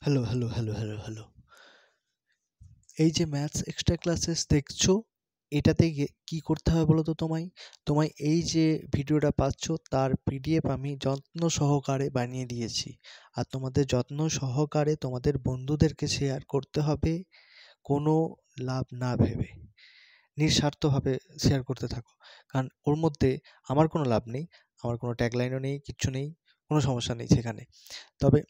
Hello, hello, hello, hello, hello. এই যে maths extra classes দেখছো, এটাতে কি করতে হবে বলো তো তোমায়? তোমায় এই যে ভিডিওটা পাচ্ছ তার পিডিএফ আমি যত্ন সহকারে বানিয়ে দিয়েছি। আর তোমাদের যত্ন সহকারে তোমাদের বন্ধুদেরকে শেয়ার করতে হবে, কোনো লাভ না ভেবে। নিঃস্বার্থভাবে শেয়ার করতে থাকো। কারণ ওর মধ্যে আমার কোনো লাভ নেই, আমার কোনো ট্যাগলাইনও নেই, কিচ্ছু নেই, কোনো সমস্যা নেই সেখানে। তবে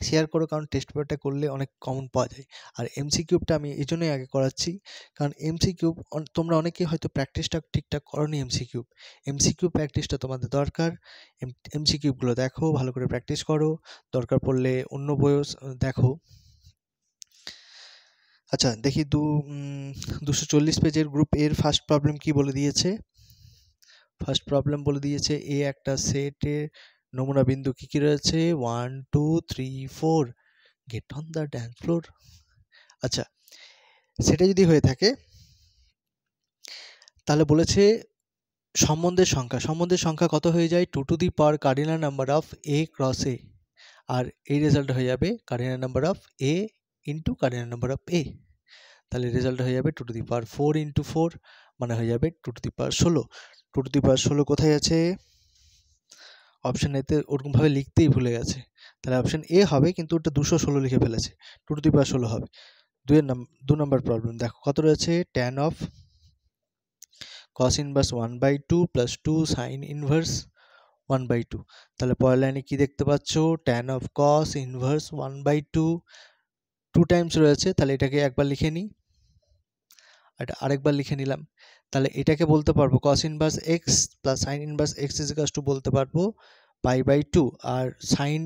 শেয়ার করো, কারণ টেস্ট পেপারটা করলে অনেক কমন পাওয়া যায়। আর এমসিকিউবটা আমি এই জন্যই আগে করাচ্ছি, কারণ এমসিকিউব তোমরা অনেকেই হয়তো প্র্যাকটিসটা ঠিকঠাক করোনি। এমসিকিউ প্র্যাকটিসটা তোমাদের দরকার। এমসিকিউবগুলো দেখো, ভালো করে প্র্যাকটিস করো, দরকার পড়লে অন্য বইও দেখো। আচ্ছা দেখি 240 পেজের গ্রুপ এর ফার্স্ট প্রবলেম কি বলে দিয়েছে। ফার্স্ট প্রবলেম বলে দিয়েছে এ একটা সেটের নমুনা বিন্দু কি কি রয়েছে, 1 2 3 4, get on the dance floor. আচ্ছা, সেটা যদি হয়ে থাকে তাহলে বলেছে সম্বন্ধের সংখ্যা কত হয়ে যায়, 2 to the power cardinal number of A cross A. আর এই রেজাল্ট হয়ে যাবে cardinal number of A into cardinal number of A. তাহলে রেজাল্ট হয়ে যাবে 2 টু দি পাওয়ার 4 ইন্টু 4, মানে হয়ে যাবে 2 to the power 16। 2 to the পাওয়ার 16 কোথায় আছে? অপশন এতে ওরকমভাবে লিখতেই ভুলে গেছে, তাহলে অপশন এ হবে, কিন্তু ওটা 216 লিখে ফেলেছে, 2 টু দি পাওয়ার 16 হবে। 2 নম্বর প্রবলেম দেখো কত রয়েছে, tan of cos inverse 1/2 plus 2 sin inverse 1/2। তাহলে পরের লাইনে কি দেখতে পাচ্ছ, tan of cos inverse 1/2, 2 Times রয়েছে, তাহলে এটাকে একবার লিখে নিই, এটা আরেকবার লিখে নিলাম। তাহলে এটাকে বলতে পারবো cos inverse x plus sin inverse x equals to বলতে পারবো π/2। আর sin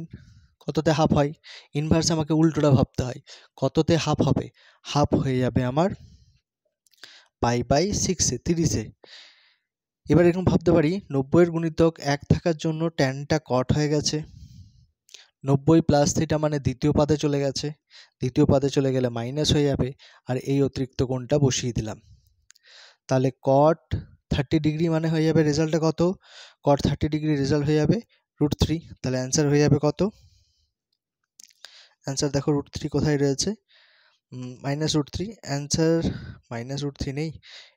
কততে হাফ হয়, ইনভার্স আমাকে উল্টোটা ভাবতে হয়, কততে হাফ হবে, হাফ হয়ে যাবে আমার π/6 30-এ। এবার এরকম ভাবতে পারি 90 এর গুণিতক 1 থাকার জন্য ট্যানটা কট হয়ে গেছে, 90 প্লাস থিটা মানে দ্বিতীয় পাদে চলে গেছে, দ্বিতীয় পাদে চলে গেলে মাইনাস হয়ে যাবে, আর এই অতিরিক্ত কোণটা বসিয়ে দিলাম। তাহলে কট 30 ডিগ্রি মানে হয়ে যাবে রেজাল্টটা কত, কট 30 ডিগ্রি রেজাল্ট হয়ে যাবে √3। তাহলে অ্যান্সার হয়ে যাবে কত, অ্যান্সার দেখো √3 কোথায় রয়েছে, -√3। অ্যান্সার -√3 নেই,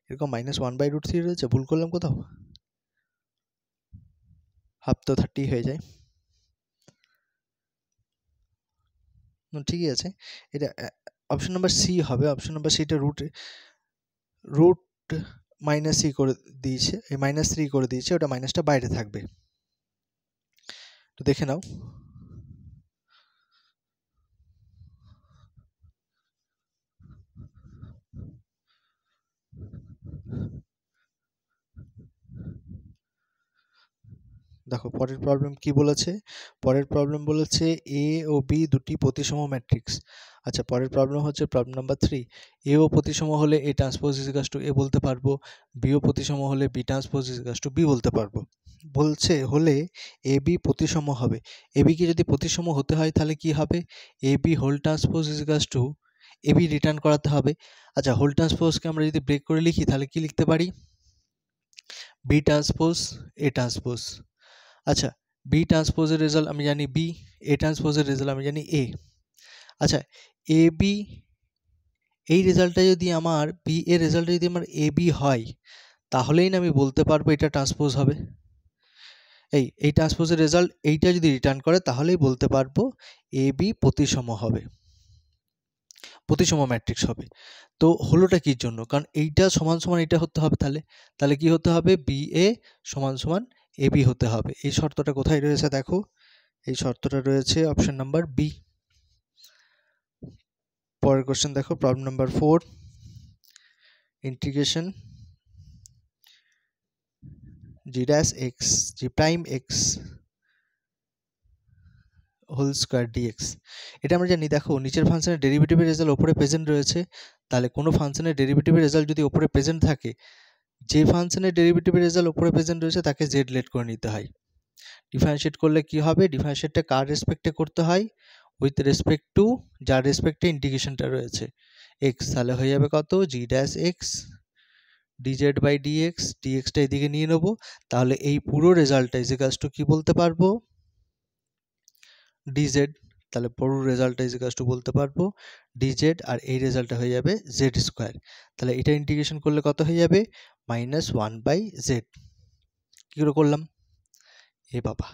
এরকম -1/√3 রয়েছে, ভুল করলাম কোথাও, হাফ তো 30 হয়ে যায়, ঠিকই আছে। এটা অপশন নাম্বার সি হবে, অপশন নাম্বার সিটা রুট -c করে দিয়েছে, এই -3 করে দিয়েছে, ওটা মাইনাসটা বাইরে থাকবে, তো দেখে নাও। দেখো পরের প্রবলেম কি বলেছে, পরের প্রবলেম বলেছে এ ও বি দুটি প্রতিসম ম্যাট্রিক্স। আচ্ছা, পরের প্রবলেম হচ্ছে প্রবলেম নাম্বার 3। এ ও প্রতিসম হলে A transpose is equals to A বলতে পারবো, বি ও প্রতিসম হলে B transpose is equals to B বলতে পারবো। বলছে হলে এ বি প্রতিসম হবে, এ বি কে যদি প্রতিসম হতে হয় তাহলে কি হবে, A B whole transpose is equals to A B return করাতে হবে। আচ্ছা, হোল ট্রান্সপোজকে আমরা যদি ব্রেক করে লিখি তাহলে কি লিখতে পারি, বি ট্রান্সপোজ এ ট্রান্সপোজ। আচ্ছা, বি ট্রান্সপোজের রেজাল্ট আমি জানি বি, এ ট্রান্সপোজের রেজাল্ট আমি জানি এ। আচ্ছা, এ বি এই রেজাল্টটা যদি আমার বি এর রেজাল্টটা যদি আমার এ বি হয়, তাহলেই না আমি বলতে পারবো এটা ট্রান্সপোজ হবে। এই ট্রান্সপোজের রেজাল্ট এইটা যদি রিটার্ন করে তাহলেই বলতে পারবো এ বি প্রতিসম হবে, প্রতিসম ম্যাট্রিক্স হবে। তো হলোটা কির জন্য, কারণ এইটা সমান সমান এটা হতে হবে, তাহলে তাহলে কি হতে হবে, বি এ সমান সমান এ বি হতে হবে। এই শর্তটা কোথায় রয়েছে দেখো, এই শর্তটা রয়েছে অপশন নাম্বার বি। পরের কোশ্চেন দেখো, problem number 4, integration g dash x g prime x whole square dx. এটা আমরা জানি, দেখো নিচের ফাংশনের ডেরিভেটিভের রেজাল্ট ওপরে প্রেজেন্ট রয়েছে, তাহলে কোনো ফাংশনের ডেরিভেটিভের রেজাল্ট যদি ওপরে প্রেজেন্ট থাকে, যে ফাংশনের ডেরিভেটিভের রেজাল্ট ওপরে প্রেজেন্ট রয়েছে তাকে জেড লেট করে নিতে হয়। ডিফারেন্সিয়েট করলে কি হবে, ডিফারেন্সিয়েটটা কার রেসপেক্টে করতে হয়, উইথ রেসপেক্ট টু যার রেসপেক্টে ইন্টিগ্রেশনটা রয়েছে এক্স। তাহলে হয়ে যাবে কত, g dash x dz by dx, ডিএক্সটা এদিকে নিয়ে নেবো, তাহলে এই পুরো রেজাল্টটা ইজ ইকুয়ালস টু কি বলতে পারবো, ডিজেড। তাহলে পুরো রেজাল্টটা ইজ ইকুয়াল টু বলতে পারবো dz, আর এই রেজাল্টটা হয়ে যাবে z স্কোয়ার। তাহলে এটা ইন্টিগ্রেশন করলে কত হয়ে যাবে -1/z। কি করে করলাম? এ বাবা,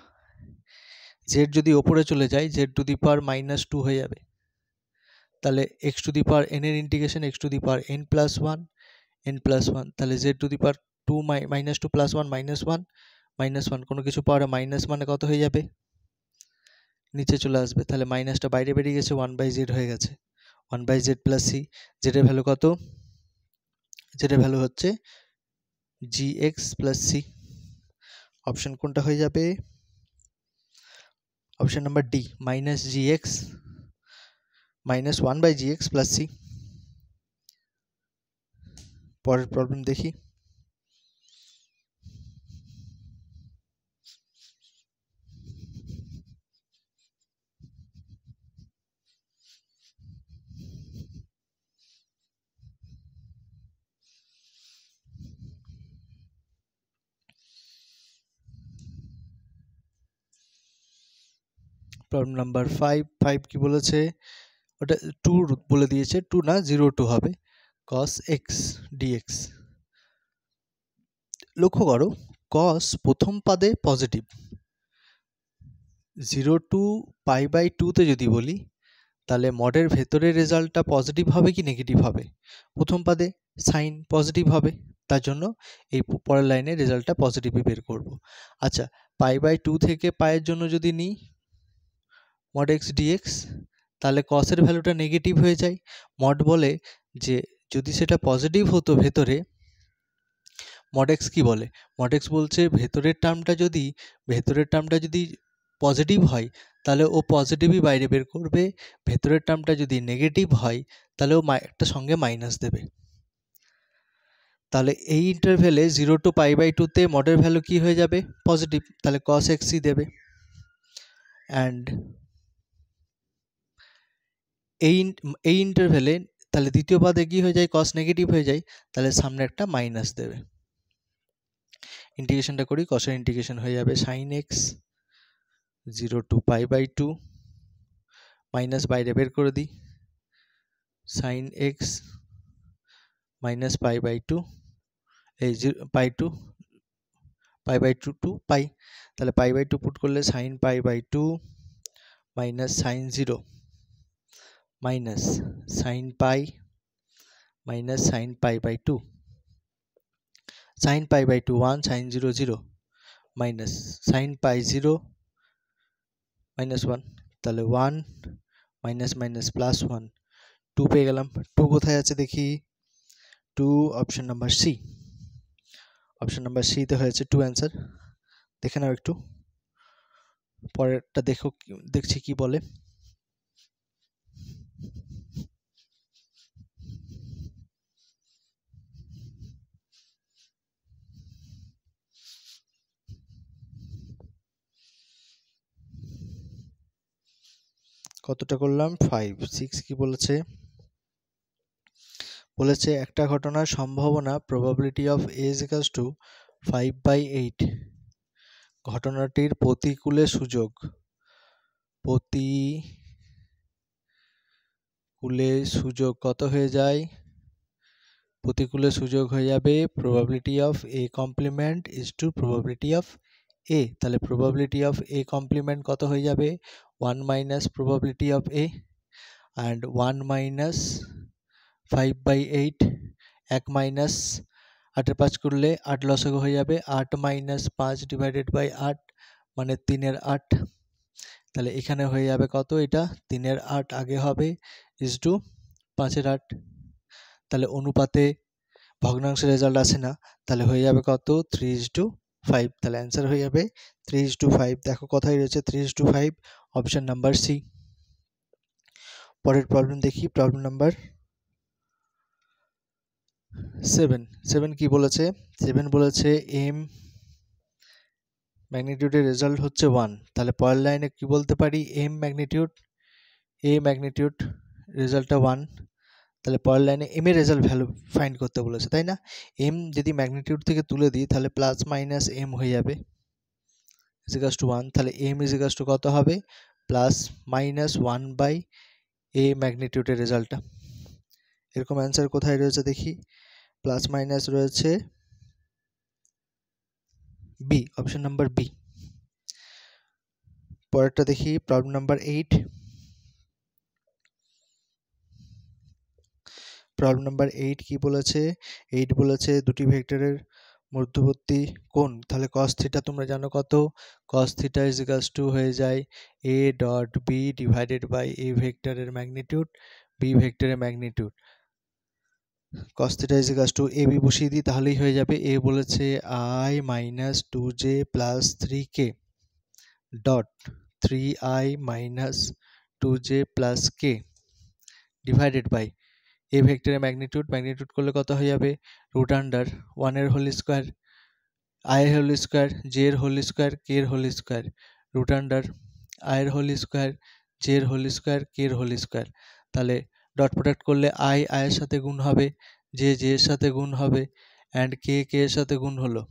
z যদি ওপরে চলে যায় z টু দি পাওয়ার -2 হয়ে যাবে, তাহলে x two the power n এর integration x two the power n+1, তাহলে z টু দি পাওয়ার 2 -2 + 1 -1 কোনো কিছু পাওয়ারে মাইনাস মানে কত হয়ে যাবে? নিচে চলে আসবে, তাহলে মাইনাসটা বাইরে বেরিয়ে গেছে, 1/z হয়ে গেছে, 1/z + c। z এর ভ্যালু কত? z এর ভ্যালু হচ্ছে gx + c। অপশন কোনটা হয়ে যাবে? Option number D, -gx -1/gx + c। পরের প্রবলেম দেখি। প্রবলেম নাম্বার 5 কি বলেছে? ওটা 2 বলে দিয়েছে, 2 না 0 হবে cos x dx। লক্ষ্য করো, cos প্রথম পাদে পজিটিভ, 0 টু π/2 তে যদি বলি তাহলে মডের ভেতরের রেজাল্টটা পজিটিভ হবে কি নেগেটিভ হবে? প্রথম পাদে সাইন পজিটিভ হবে, তার জন্য এই পরের লাইনে রেজাল্টটা পজিটিভই বের করব। আচ্ছা, π/2 থেকে পায়ের জন্য যদি নিই mod x dx, তাহলে cos এর ভ্যালুটা নেগেটিভ হয়ে যায়। মড বলে যে যদি সেটা পজিটিভ হতো ভেতরে, mod x কি বলে? mod x বলছে ভেতরের টার্মটা যদি পজিটিভ হয় তাহলে ও পজিটিভই বাইরে বের করবে, ভেতরের টার্মটা যদি নেগেটিভ হয় তাহলে ও একটা সঙ্গে মাইনাস দেবে। তাহলে এই ইন্টারভ্যালে 0 টু π/2 তে মডের ভ্যালু কি হয়ে যাবে? পজিটিভ, তাহলে cos x ই দেবে। অ্যান্ড এই ইন্টারভ্যালে তাহলে দ্বিতীয় পাদে কি হয়ে যায়? cos নেগেটিভ হয়ে যায়, তাহলে সামনে একটা মাইনাস দেবে। ইন্টিগ্রেশনটা করি, cos এর ইন্টিগ্রেশন হয়ে যাবে sin x 0 টু π/2, মাইনাস বাইরে বের করে দিই, sin x -π/2, এই π/2 টু পাই, তাহলে π/2 পুট করলে sin π/2 minus sin 0 minus sin π minus sin π/2, sin π/2 1, sin 0 0, minus sin π0 -1, তাহলে 1 মাইনাস মাইনাস +1, 2 পেয়ে গেলাম। 2 কোথায় আছে দেখি? 2 option number C, option number C তে হয়েছে 2 অ্যান্সার। দেখে নাও একটু, পরেরটা দেখছি কি বলে। কতটা করলাম? 5 6 কি বলেছে? বলেছে একটা ঘটনার সম্ভাবনা probability of a is equals to 5/8, ঘটনাটির প্রতিকূলে সুযোগ কত হয়ে যায়? প্রতিকূলে সুযোগ হয়ে যাবে probability of a complement is to probability of a, তাহলে probability of a complement কত হয়ে যাবে? 1 minus probability of a and 1 minus 5/8, 1 minus 8 5 করলে 8 লসাগু হয়ে যাবে, 8 মাইনাস 5 ডিভাইডেড বাই 8 মানে 3 8, তাহলে এখানে হয়ে যাবে কত? এটা 3 8 আগে হবে ইজ টু 5 8, তাহলে অনুপাতে ভগ্নাংশের রেজাল্ট আসে না, তাহলে হয়ে যাবে কত? 3:5, তাহলে অ্যান্সার হয়ে যাবে 3:5। দেখো কোথায় রয়েছে 3:5, অপশন নাম্বার সি। পরের প্রবলেম দেখি, প্রবলেম নাম্বার 7 কি বলেছে? 7 বলেছে এম ম্যাগনিটিউডের রেজাল্ট হচ্ছে 1, তাহলে পরের লাইনে কি বলতে পারি? এম ম্যাগনিটিউড, এ ম্যাগনিটিউড রেজাল্টটা 1, তাহলে পরের লাইনে এম এর রেজাল্ট ভ্যালু ফাইন্ড করতে বলেছে, তাই না? এম যদি ম্যাগনিটিউড থেকে তুলে দিই তাহলে প্লাস মাইনাস এম হয়ে যাবে ইজ ইকুয়ালস টু 1, তাহলে এম ইজ ইকুয়ালস টু কত হবে? প্লাস মাইনাস 1/a ম্যাগনিটিউডের রেজাল্টটা। এরকম অ্যান্সার কোথায় রয়েছে দেখি, প্লাস মাইনাস রয়েছে বি, অপশন নাম্বার বি। পরেরটা দেখি প্রবলেম নাম্বার 8। প্রবলেম নাম্বার 8 কি বলেছে, 8 বলেছে দুটি ভেক্টরের মধ্যবর্তী কোণ, তাহলে cos থিটা তোমরা জানো কত, cos theta is equals to হয়ে যায় a dot b divided by a ভেক্টরের ম্যাগনিটিউড b ভেক্টরের magnitude. cos theta is equals to ab বসিয়ে দিই, তাহলেই হয়ে যাবে a বলেছে i minus 2j plus 3k dot 3i minus 2j plus k divided by a ভেক্টরের ম্যাগনিটিউড করলে কত হয়ে যাবে, রুট আন্ডার 1 এর হোল স্কোয়ার, i এর হোল স্কোয়ার, j এর হোল স্কোয়ার, k এর whole square, root under i এর হোল স্কোয়ার, j এর হোল স্কোয়ার, k এর হোল স্কোয়ার। তাহলে ডট প্রোডাক্ট করলে i এর সাথে গুণ হবে, j এর সাথে গুণ হবে, অ্যান্ড k এর সাথে গুণ হলো,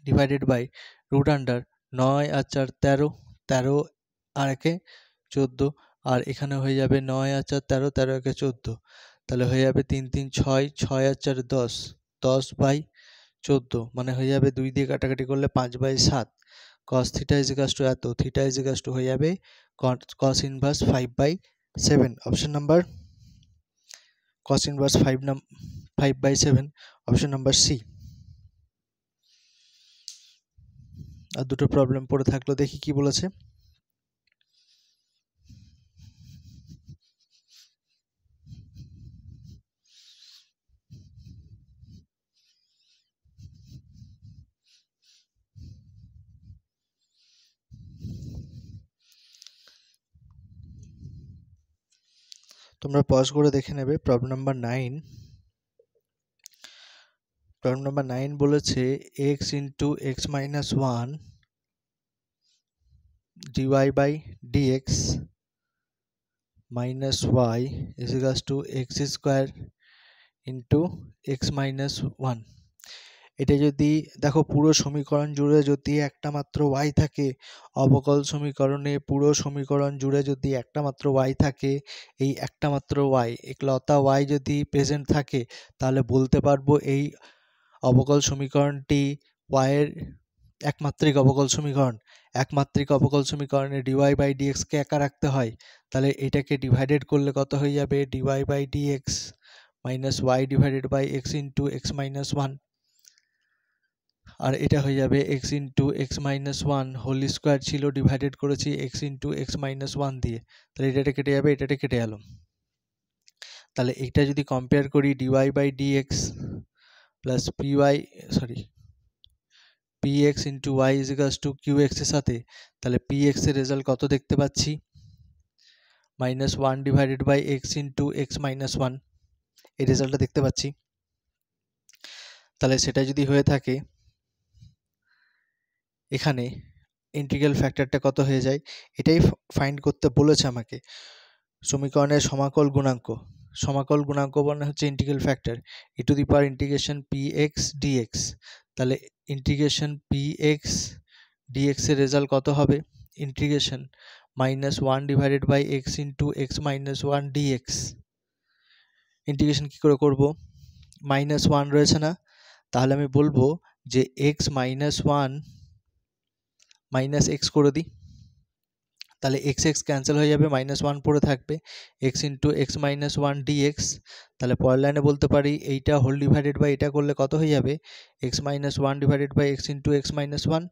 ডিভাইডেড বাই রুট আন্ডার 9 আর 4 13, 13 আর 1 14, আর এখানে হয়ে যাবে 9 আর 4 13, 13 একে 14, তাহলে হয়ে যাবে 3 3 6, 6 আর 4 10, 10/14, মানে হয়ে যাবে 2 দিয়ে কাটাকাটি করলে 5/7। cos theta is equals to এত, থিটা ইজ ইকুয়ালস টু হয়ে যাবে cos inverse 5/7, option number cos inverse 5/7, option number C. আর দুটো প্রবলেম পড়ে থাকলো, দেখি কি বলেছে। তোমরা পজ করে দেখে নেবে। প্রবলেম নাম্বার 9, প্রবলেম নাম্বার 9 বলেছে x into x minus 1 dy by dx minus y is equals to x square into x minus 1। এটা যদি দেখো পুরো সমীকরণ জুড়ে যদি একটা মাত্র y থাকে, অবকল সমীকরণে পুরো সমীকরণ জুড়ে যদি একটা মাত্র y থাকে, এই একটা মাত্র y, একলতা y যদি প্রেজেন্ট থাকে, তাহলে বলতে পারবো এই অবকল সমীকরণটি y এর একমাত্রিক অবকল সমীকরণ। একমাত্রিক অবকল সমীকরণে dy বাই dx কে একা রাখতে হয়, তাহলে এটাকে ডিভাইডেড করলে কত হয়ে যাবে, dy by dx minus y divided by x into x minus 1, আর এটা হয়ে যাবে x into x minus 1 whole square ছিল, ডিভাইডেড করেছি x ইন্টু x মাইনাস 1 দিয়ে, তাহলে এটা কেটে যাবে, এটা কেটে গেল। তাহলে এটা যদি কম্পেয়ার করি dy by dx plus px into y is equals to qx এর সাথে, তাহলে px এর রেজাল্ট কত দেখতে পাচ্ছি, minus 1 divided by x into x minus 1, এই রেজাল্টটা দেখতে পাচ্ছি। তাহলে সেটা যদি হয়ে থাকে, এখানে ইন্টিগ্রাল ফ্যাক্টরটা কত হয়ে যায়, এটাই ফাইন্ড করতে বলেছে আমাকে। সমীকরণের সমাকল গুণাঙ্ক মানে হচ্ছে integral factor, e to the power integration px dx, তাহলে ইন্টিগ্রেশন px dx এর রেজাল্ট কত হবে, integration minus 1 divided by x into x minus 1 dx। Integration কী করে করব, মাইনাস 1 রয়েছে না, তাহলে আমি বলবো যে x মাইনাস 1 মাইনাস x করে দিই, তাহলে x ক্যান্সেল হয়ে যাবে, মাইনাস 1 পড়ে থাকবে, x into x minus 1 dx। তাহলে পরের লাইনে বলতে পারি এইটা হোল ডিভাইডেড বাই এটা করলে কত হয়ে যাবে, x minus 1 divided by x into x minus 1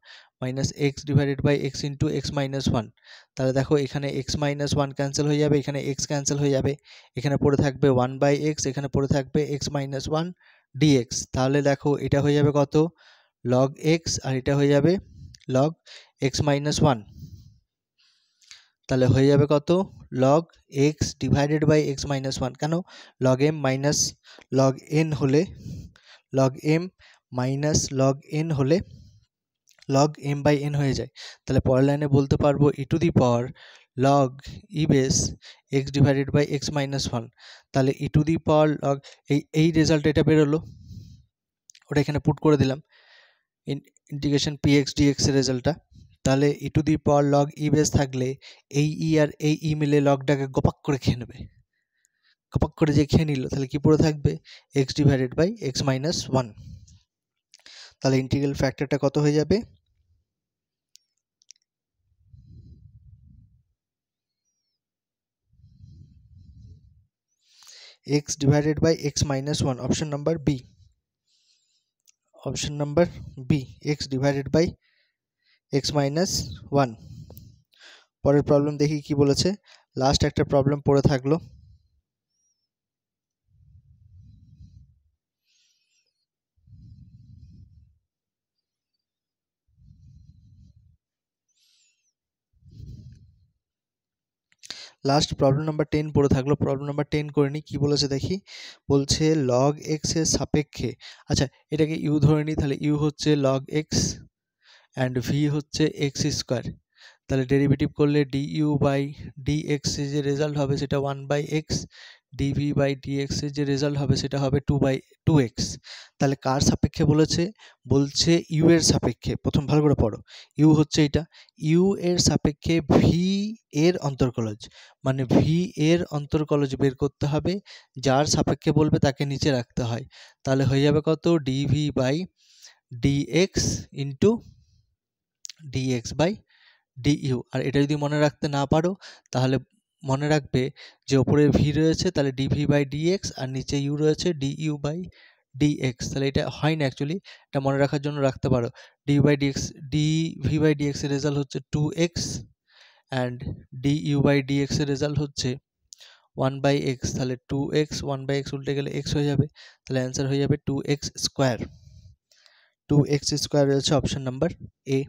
minus x divided by x into x minus 1। তাহলে দেখো এখানে x মাইনাস 1 ক্যান্সেল হয়ে যাবে, এখানে x ক্যান্সেল হয়ে যাবে, এখানে পড়ে থাকবে 1 বাই x, এখানে পড়ে থাকবে x মাইনাস 1 dx। তাহলে দেখো এটা হয়ে যাবে কত, log x, আর এটা হয়ে যাবে log x মাইনাস 1। তাহলে হয়ে যাবে কত, log x divided by x minus 1, কেন log m minus log n হলে log m minus log n হলে log m বাই n হয়ে যায়। তাহলে পরের লাইনে বলতে পারবো e to the power log e base x divided by x minus 1, তাহলে e to the power log এই রেজাল্ট এটা বেরোলো, ওটা এখানে পুট করে দিলাম ইন্টিগ্রেশন px dx এর রেজাল্টটা। তাহলে e to the power log e base থাকলে এই ই আর এই ই মিলে লগটাকে গপাক করে খেয়ে নেবে, গপাক করে যে খেয়ে নিল তাহলে কি পড়ে থাকবে x divided by x minus one. তাহলে ইন্টিগ্রাল ফ্যাক্টরটা কত হয়ে যাবে, x divided by x minus 1, option number B, option number B, x divided by x minus 1। পরের প্রবলেম দেখি কি বলেছে, লাস্ট একটা প্রবলেম পড়ে থাকলো। লাস্ট প্রবলেম নাম্বার 10 পড়ে থাকলো, প্রবলেম নাম্বার 10 করে নিই কি বলেছে দেখি। বলছে লগ এক্স এর সাপেক্ষে, আচ্ছা এটাকে ইউ ধরে নিই, তাহলে ইউ হচ্ছে লগ এক্স অ্যান্ড ভি হচ্ছে এক্স স্কোয়ার। তাহলে ডেরিভেটিভ করলে d u by d x এর যে রেজাল্ট হবে সেটা 1/x, ডিভি বাই ডিএক্স এর যে রেজাল্ট হবে সেটা হবে 2/2x। তাহলে কার সাপেক্ষে বলেছে, বলছে ইউ এর সাপেক্ষে। প্রথম ভালো করে পড়ো, ইউ হচ্ছে এটা, ইউ এর সাপেক্ষে ভি এর অন্তর্কলজ, মানে ভি এর অন্তর্কলজ বের করতে হবে, যার সাপেক্ষে বলবে তাকে নিচে রাখতে হয়। তাহলে হয়ে যাবে কত, dv by dx into dx by du. আর এটা যদি মনে রাখতে না পারো তাহলে মনে রাখবে যে ওপরে ভি রয়েছে তাহলে ডিভি বাই ডিএক্স আর নিচে ইউ রয়েছে ডিইউ বাই ডিএক্স। তাহলে এটা হয় না অ্যাকচুয়ালি, এটা মনে রাখার জন্য রাখতে পারো। D by dx, dv by dx এর রেজাল্ট হচ্ছে 2x and du by dx এর রেজাল্ট হচ্ছে 1/x। তাহলে 2x 1/x উল্টে গেলে x হয়ে যাবে, তাহলে অ্যান্সার হয়ে যাবে 2x স্কোয়ার। 2x স্কোয়ার রয়েছে অপশন নাম্বার এ।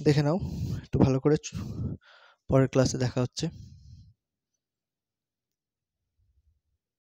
দেখে নাও একটু ভালো করে, পরের ক্লাসে দেখা হচ্ছে।